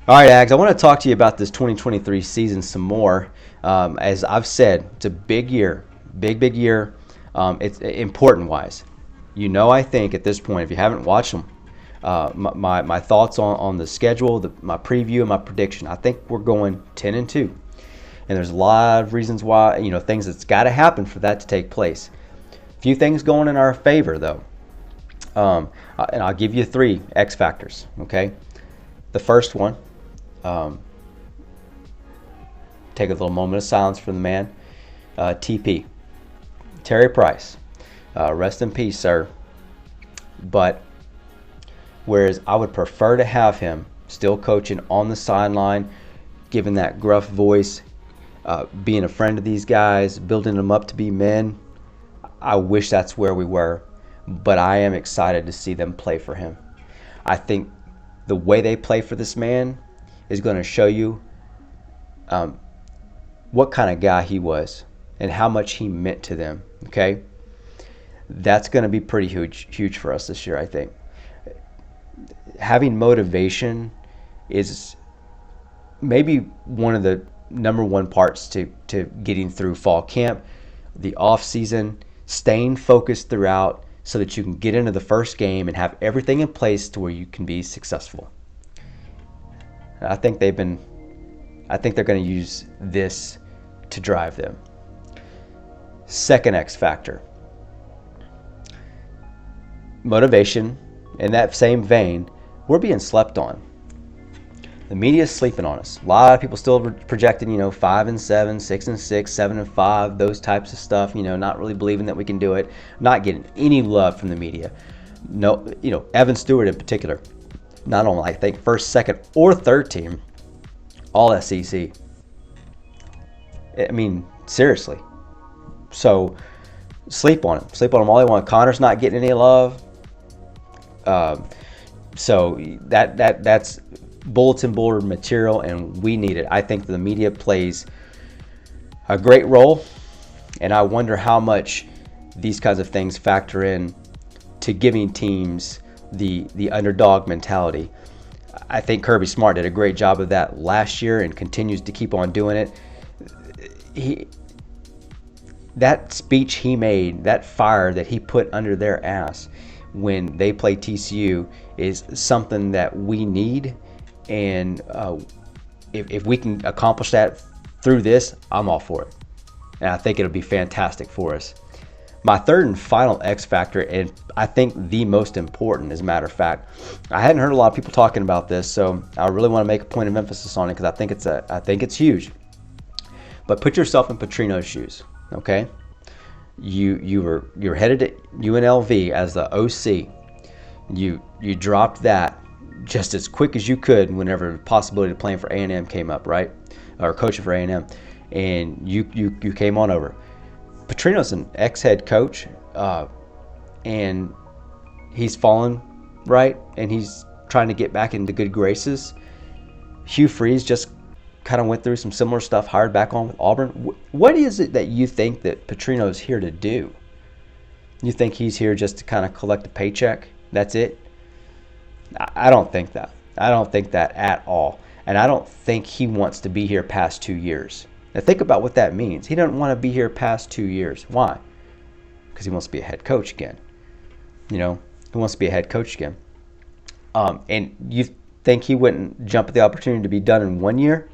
All right, Ags, I want to talk to you about this 2023 season some more. As I've said, it's a big year, big year. It's important wise. I think at this point, if you haven't watched them, my thoughts on the schedule, my preview, and my prediction. I think we're going 10-2, and there's a lot of reasons why. Things that's got to happen for that to take place. A few things going in our favor though, and I'll give you 3 X factors. Okay, the first one. Take a little moment of silence for the man, TP, Terry Price. Rest in peace, sir. But whereas I would prefer to have him still coaching on the sideline, giving that gruff voice, being a friend of these guys, building them up to be men, I wish that's where we were. But I am excited to see them play for him. I think the way they play for this man is going to show you what kind of guy he was and how much he meant to them. Okay, that's going to be pretty huge for us this year. I think having motivation is maybe one of the number one parts to getting through fall camp, the off season, staying focused throughout so that you can get into the first game and have everything in place to where you can be successful. I think they're going to use this to drive them. Second X factor, motivation. In that same vein, we're being slept on. The media is sleeping on us. A lot of people still projecting, 5-7, 6-6, 7-5, those types of stuff. Not really believing that we can do it. Not getting any love from the media. No, Evan Stewart in particular. Not only, I think, first, second, or third team, all SEC. I mean, seriously. So, sleep on him. Sleep on him all they want. Connor's not getting any love. So that's bulletin board material, and we need it. I think the media plays a great role, and I wonder how much these kinds of things factor in to giving teams the underdog mentality. I think Kirby Smart did a great job of that last year and continues to keep on doing it. That speech he made, that fire that he put under their ass when they play TCU is something that we need. And if we can accomplish that through this, I'm all for it. And I think it'll be fantastic for us. My third and final X factor, and I think the most important, as a matter of fact, I hadn't heard a lot of people talking about this, so I really want to make a point of emphasis on it because I think it's huge. But put yourself in Petrino's shoes, okay? You're headed to UNLV as the OC. You dropped that just as quick as you could whenever the possibility of playing for A&M came up, right? Or coaching for A&M, and you came on over. Petrino's an ex-head coach, and he's fallen, right? And he's trying to get back into good graces. Hugh Freeze just kind of went through some similar stuff, hired back on with Auburn. What is it that you think that Petrino's here to do? You think he's here just to kind of collect a paycheck? That's it? I don't think that. I don't think that at all. And I don't think he wants to be here past 2 years. Now think about what that means. He doesn't want to be here past 2 years. Why? Because he wants to be a head coach again. He wants to be a head coach again. And you think he wouldn't jump at the opportunity to be done in 1 year?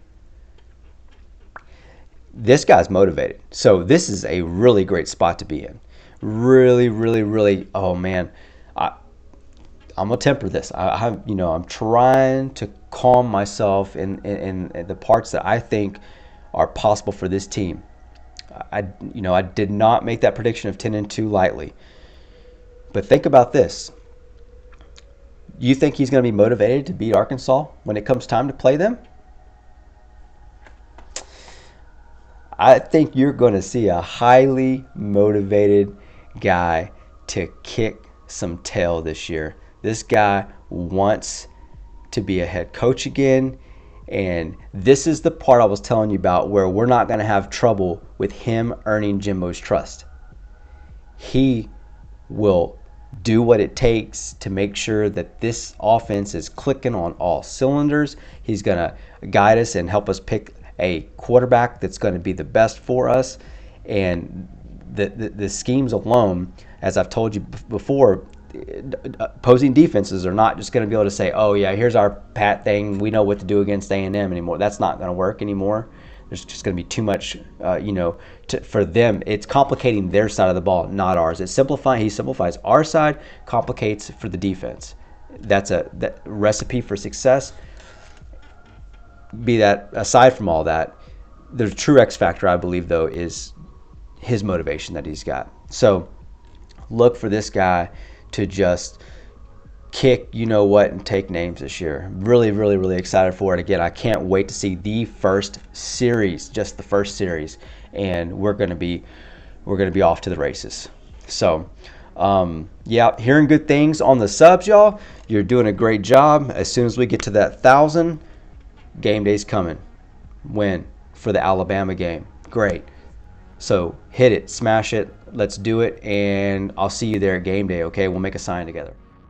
This guy's motivated. So this is a really great spot to be in. Really, oh man. I'm gonna temper this. I'm trying to calm myself in the parts that I think are possible for this team. I did not make that prediction of 10-2 lightly. But think about this. You think he's going to be motivated to beat Arkansas when it comes time to play them? I think you're going to see a highly motivated guy to kick some tail this year. This guy wants to be a head coach again. And this is the part I was telling you about where we're not going to have trouble with him earning Jimbo's trust. He will do what it takes to make sure that this offense is clicking on all cylinders. He's going to guide us and help us pick a quarterback that's going to be the best for us. And the schemes alone, as I've told you before, opposing defenses are not just going to be able to say, oh yeah, here's our pat thing, we know what to do against A&M anymore. That's not going to work anymore. There's just going to be too much, for them. It's complicating their side of the ball, not ours. He simplifies our side, complicates for the defense. That's that recipe for success. Be that aside from all that, the true X factor, I believe, though, is his motivation that he's got. So look for this guy to just kick and take names this year. Really, really, really excited for it. Again, I can't wait to see the first series, just the first series, and we're gonna be off to the races. So hearing good things on the subs, y'all. You're doing a great job. As soon as we get to that 1,000, game day's coming. Win for the Alabama game. Great. So hit it, smash it, let's do it, and I'll see you there at game day, okay? We'll make a sign together.